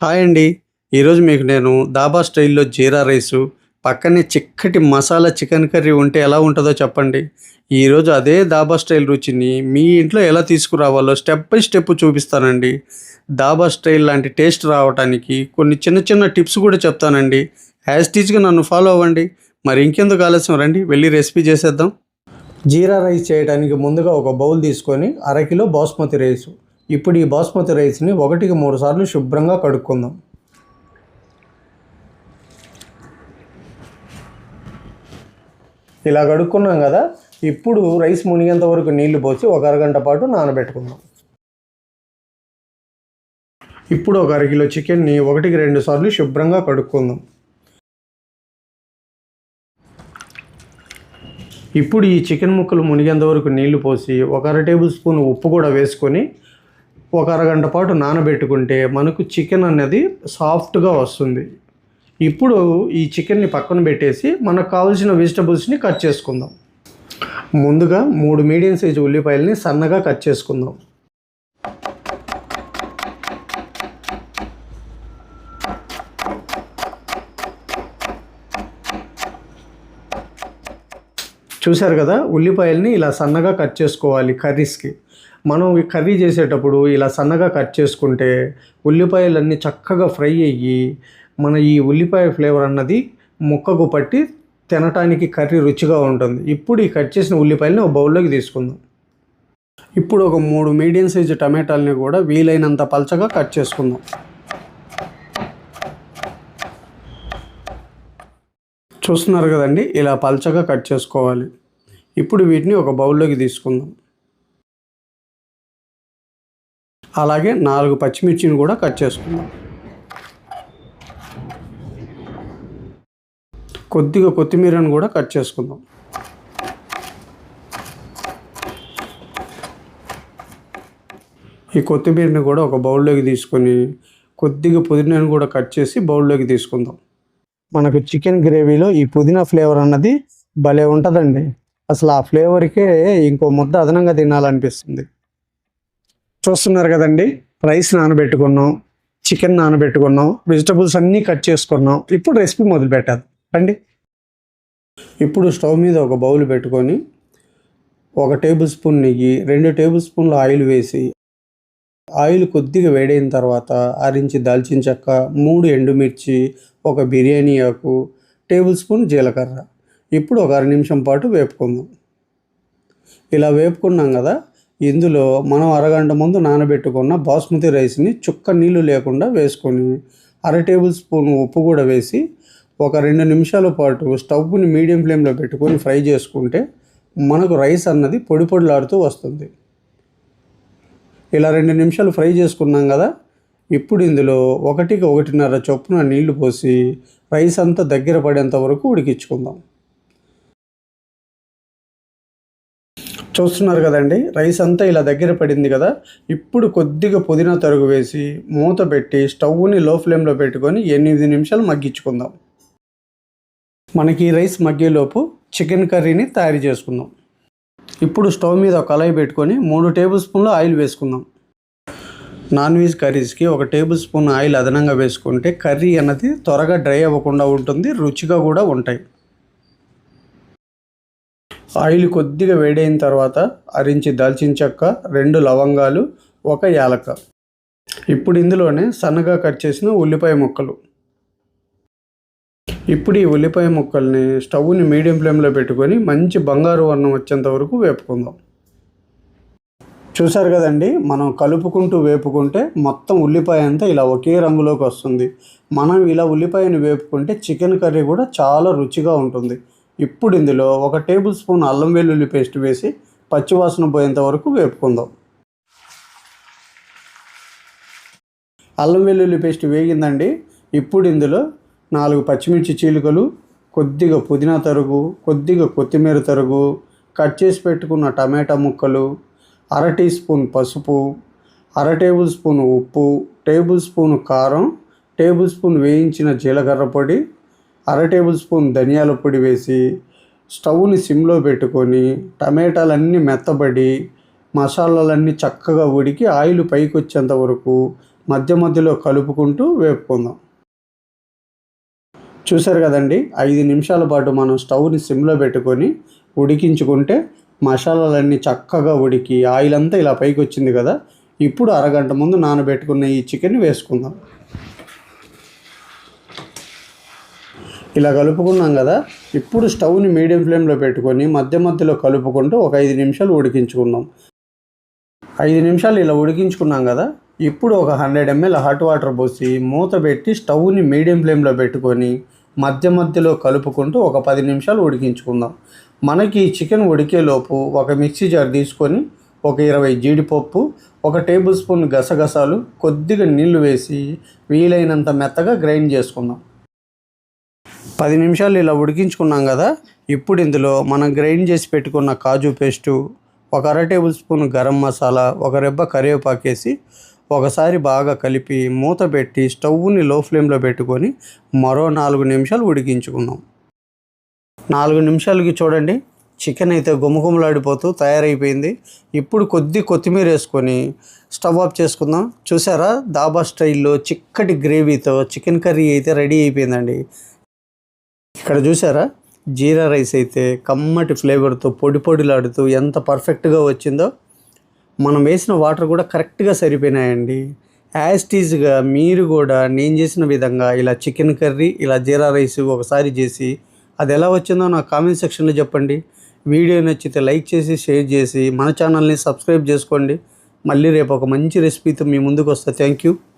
Hi అండి. ఈరోజు మీకు నేను దాబా స్టైల్‌లో జీరా రైసు, పక్కనే చిక్కటి మసాలా చికెన్ కర్రీ ఉంటే ఎలా ఉంటదో చెప్పండి. ఈరోజు అదే దాబా స్టైల్ రుచిని మీ ఇంట్లో ఎలా తీసుకురావాలో స్టెప్ బై స్టెప్ చూపిస్తానండి. దాబా స్టైల్ లాంటి టేస్ట్ రావటానికి కొన్ని చిన్న చిన్న టిప్స్ కూడా చెప్తానండి. యాజ్ టీజ్‌గా నన్ను ఫాలో అవ్వండి. మరి ఇంకెందుకు ఆలస్యం రండి వెళ్లి రెసిపీ చేసేద్దాం. జీరా రైస్ చేయడానికి ముందుగా ఒక బౌల్ తీసుకొని అరకిలో బాస్మతి రైసు. ఇప్పుడు ఈ బాస్మతి రైస్ని 1-3 సార్లు శుభ్రంగా కడుక్కుందాం. ఇలా కడుక్కున్నాం కదా, ఇప్పుడు రైస్ మునిగేంత వరకు నీళ్లు పోసి ఒక అరగంట పాటు నానబెట్టుకుందాం. ఇప్పుడు ఒక అరకిలో చికెన్ని 1-2 సార్లు శుభ్రంగా కడుక్కుందాం. ఇప్పుడు ఈ చికెన్ ముక్కలు మునిగేంత వరకు నీళ్లు పోసి ఒక అర టేబుల్ స్పూన్ ఉప్పు కూడా వేసుకొని ఒక అరగంట పాటు నానబెట్టుకుంటే మనకు చికెన్ అనేది సాఫ్ట్గా వస్తుంది. ఇప్పుడు ఈ చికెన్ని పక్కన పెట్టేసి మనకు కావాల్సిన వెజిటబుల్స్ని కట్ చేసుకుందాం. ముందుగా 3 మీడియం సైజు ఉల్లిపాయలని సన్నగా కట్ చేసుకుందాం. చూశారు కదా, ఉల్లిపాయలని ఇలా సన్నగా కట్ చేసుకోవాలి కర్రీస్కి. మనం ఈ కర్రీ చేసేటప్పుడు ఇలా సన్నగా కట్ చేసుకుంటే ఉల్లిపాయలన్నీ చక్కగా ఫ్రై అయ్యి మన ఈ ఉల్లిపాయ ఫ్లేవర్ అన్నది ముక్కకు పట్టి తినటానికి కర్రీ రుచిగా ఉంటుంది. ఇప్పుడు ఈ కట్ చేసిన ఉల్లిపాయలని ఒక బౌల్లోకి తీసుకుందాం. ఇప్పుడు ఒక 3 మీడియం సైజు టమాటాలని కూడా వీలైనంత పల్చగా కట్ చేసుకుందాం. చూస్తున్నారు కదండి, ఇలా పల్చగా కట్ చేసుకోవాలి. ఇప్పుడు వీటిని ఒక బౌల్లోకి తీసుకుందాం. అలాగే 4 పచ్చిమిర్చిని కూడా కట్ చేసుకుందాం. కొద్దిగా కొత్తిమీరను కూడా కట్ చేసుకుందాం. ఈ కొత్తిమీరని కూడా ఒక బౌల్లోకి తీసుకొని కొద్దిగా పుదీనాను కూడా కట్ చేసి బౌల్లోకి తీసుకుందాం. మనకు చికెన్ గ్రేవీలో ఈ పుదీనా ఫ్లేవర్ అన్నది భలే ఉంటుందండి. అసలు ఆ ఫ్లేవర్కే ఇంకో ముద్ద అదనంగా తినాలనిపిస్తుంది. చూస్తున్నారు కదండి, రైస్ నానబెట్టుకున్నాం, చికెన్ నానబెట్టుకున్నాం, వెజిటబుల్స్ అన్నీ కట్ చేసుకున్నాం. ఇప్పుడు రెసిపీ మొదలు పెట్టాలి రండి. ఇప్పుడు స్టవ్ మీద ఒక బౌల్ పెట్టుకొని 1 టేబుల్ స్పూన్ నెయ్యి, 2 టేబుల్ స్పూన్ల ఆయిల్ వేసి ఆయిల్ కొద్దిగా వేడైన తర్వాత 6 ఇంచు దాల్చిన చెక్క, 3 ఎండుమిర్చి, 1 బిర్యానీ ఆకు, టేబుల్ స్పూన్ జీలకర్ర. ఇప్పుడు ఒక 1/2 నిమిషం పాటు వేపుకుందాం. ఇలా వేపుకున్నాం కదా, ఇందులో మనం అరగంట ముందు నానబెట్టుకున్న బాస్మతి రైస్ని చుక్క నీళ్ళు లేకుండా వేసుకొని 1/2 టేబుల్ స్పూన్ ఉప్పు కూడా వేసి ఒక 2 నిమిషాల పాటు స్టవ్ని మీడియం ఫ్లేమ్లో పెట్టుకొని ఫ్రై చేసుకుంటే మనకు రైస్ అన్నది పొడి పొడిలాడుతూ వస్తుంది. ఇలా 2 నిమిషాలు ఫ్రై చేసుకున్నాం కదా, ఇప్పుడు ఇందులో 1-1.5 చొప్పున నీళ్లు పోసి రైస్ అంతా దగ్గర పడేంత వరకు ఉడికించుకుందాం. చూస్తున్నారు కదండి, రైస్ అంతా ఇలా దగ్గర పడింది కదా, ఇప్పుడు కొద్దిగా పుదీనా తరుగు వేసి మూత పెట్టి స్టవ్ని లో ఫ్లేమ్లో పెట్టుకొని 8 నిమిషాలు మగ్గించుకుందాం. మనకి ఈ రైస్ మగ్గేలోపు చికెన్ కర్రీని తయారు చేసుకుందాం. ఇప్పుడు స్టవ్ మీద ఒక కళాయి పెట్టుకొని 3 టేబుల్ స్పూన్ల ఆయిల్ వేసుకుందాం. నాన్ వెజ్ కర్రీస్కి 1 టేబుల్ స్పూన్ ఆయిల్ అదనంగా వేసుకుంటే కర్రీ అన్నది త్వరగా డ్రై అవ్వకుండా ఉంటుంది, రుచిగా కూడా ఉంటాయి. ఆయిల్ కొద్దిగా వేడైన తర్వాత 1 ఇంచు దాల్చిన చెక్క, 2 లవంగాలు, 1 యాలక. ఇప్పుడు ఇందులోనే సన్నగా కట్ చేసిన ఉల్లిపాయ ముక్కలు. ఇప్పుడు ఈ ఉల్లిపాయ ముక్కల్ని స్టవ్ని మీడియం ఫ్లేమ్లో పెట్టుకొని మంచి బంగారు వర్ణం వచ్చేంత వరకు వేపుకుందాం. చూసారు కదండి, మనం కలుపుకుంటూ వేపుకుంటే మొత్తం ఉల్లిపాయ అంతా ఇలా ఒకే రంగులోకి వస్తుంది. మనం ఇలా ఉల్లిపాయని వేపుకుంటే చికెన్ కర్రీ కూడా చాలా రుచిగా ఉంటుంది. ఇప్పుడు ఇందులో 1 టేబుల్ స్పూన్ అల్లం వెల్లుల్లి పేస్ట్ వేసి పచ్చివాసన పోయేంత వరకు వేపుకుందాం. అల్లం వెల్లుల్లి పేస్ట్ వేగిందండి. ఇప్పుడు ఇందులో 4 పచ్చిమిర్చి చీలికలు, కొద్దిగా పుదీనా తరుగు, కొద్దిగా కొత్తిమీర తరుగు, కట్ చేసి పెట్టుకున్న టమాటా ముక్కలు, 1/2 టీ స్పూన్ పసుపు, 1/2 టేబుల్ స్పూన్ ఉప్పు, టేబుల్ స్పూన్ కారం, టేబుల్ స్పూన్ వేయించిన జీలకర్ర పొడి, 1/2 టేబుల్ స్పూన్ ధనియాల పొడి వేసి స్టవ్ని సిమ్లో పెట్టుకొని టమాటాలన్నీ మెత్తబడి మసాలాలన్నీ చక్కగా ఉడికి ఆయిల్ పైకి వచ్చేంత వరకు మధ్య మధ్యలో కలుపుకుంటూ వేపుకుందాం. చూసారు కదండి, 5 నిమిషాల పాటు మనం స్టవ్ని సిమ్లో పెట్టుకొని ఉడికించుకుంటే మసాలాలన్నీ చక్కగా ఉడికి ఆయిల్ అంతా ఇలా పైకి వచ్చింది కదా. ఇప్పుడు అరగంట ముందు నానబెట్టుకున్న ఈ చికెన్ వేసుకుందాం. ఇలా కలుపుకున్నాం కదా. ఇప్పుడు స్టవ్ని మీడియం ఫ్లేమ్లో పెట్టుకొని మధ్య మధ్యలో కలుపుకుంటూ ఒక 5 నిమిషాలు ఉడికించుకుందాం. 5 నిమిషాలు ఇలా ఉడికించుకున్నాం కదా. ఇప్పుడు ఒక 100 ml హాట్ వాటర్ పోసి మూత పెట్టి స్టవ్ని మీడియం ఫ్లేమ్లో పెట్టుకొని మధ్య మధ్యలో కలుపుకుంటూ ఒక 10 నిమిషాలు ఉడికించుకుందాం. మనకి చికెన్ ఉడికేలోపు ఒక మిక్సీ జార్ తీసుకొని ఒక 20 జీడిపప్పు, 1 టేబుల్ స్పూన్ గసగసాలు, కొద్దిగా నీళ్లు వేసి వీలైనంత మెత్తగా గ్రైండ్ చేసుకుందాం. 10 నిమిషాలు ఇలా ఉడికించుకున్నాం కదా. ఇప్పుడు ఇందులో మనం గ్రైండ్ చేసి పెట్టుకున్న కాజు పేస్టు, ఒక 1/2 టేబుల్ స్పూన్ గరం మసాలా, ఒక రెబ్బ కరివేపాకు వేసి ఒకసారి బాగా కలిపి మూత పెట్టి స్టవ్ని లో ఫ్లేమ్లో పెట్టుకొని మరో 4 నిమిషాలు ఉడికించుకుందాం. 4 నిమిషాలకి చూడండి, చికెన్ అయితే గుమగుమలాడిపోతూ తయారైపోయింది. ఇప్పుడు కొత్తిమీర వేసుకొని స్టవ్ ఆఫ్ చేసుకుందాం. చూసారా, దాబా స్టైల్లో చిక్కటి గ్రేవీతో చికెన్ కర్రీ అయితే రెడీ అయిపోయిందండి. ఇక్కడ చూసారా, జీరా రైస్ అయితే కమ్మటి ఫ్లేవర్తో పొడిలాడుతూ ఎంత పర్ఫెక్ట్గా వచ్చిందో. మనం వేసిన వాటర్ కూడా కరెక్ట్గా సరిపోయినాయండి. యాజ్ టీజ్గా మీరు కూడా నేను చేసిన విధంగా ఇలా చికెన్ కర్రీ, ఇలా జీరా రైస్ ఒకసారి చేసి అది ఎలా వచ్చిందో నాకు కామెంట్ సెక్షన్లో చెప్పండి. వీడియో నచ్చితే లైక్ చేసి షేర్ చేసి మన ఛానల్ని సబ్స్క్రైబ్ చేసుకోండి. మళ్ళీ రేపు ఒక మంచి రెసిపీతో మీ ముందుకు వస్తా. Thank you.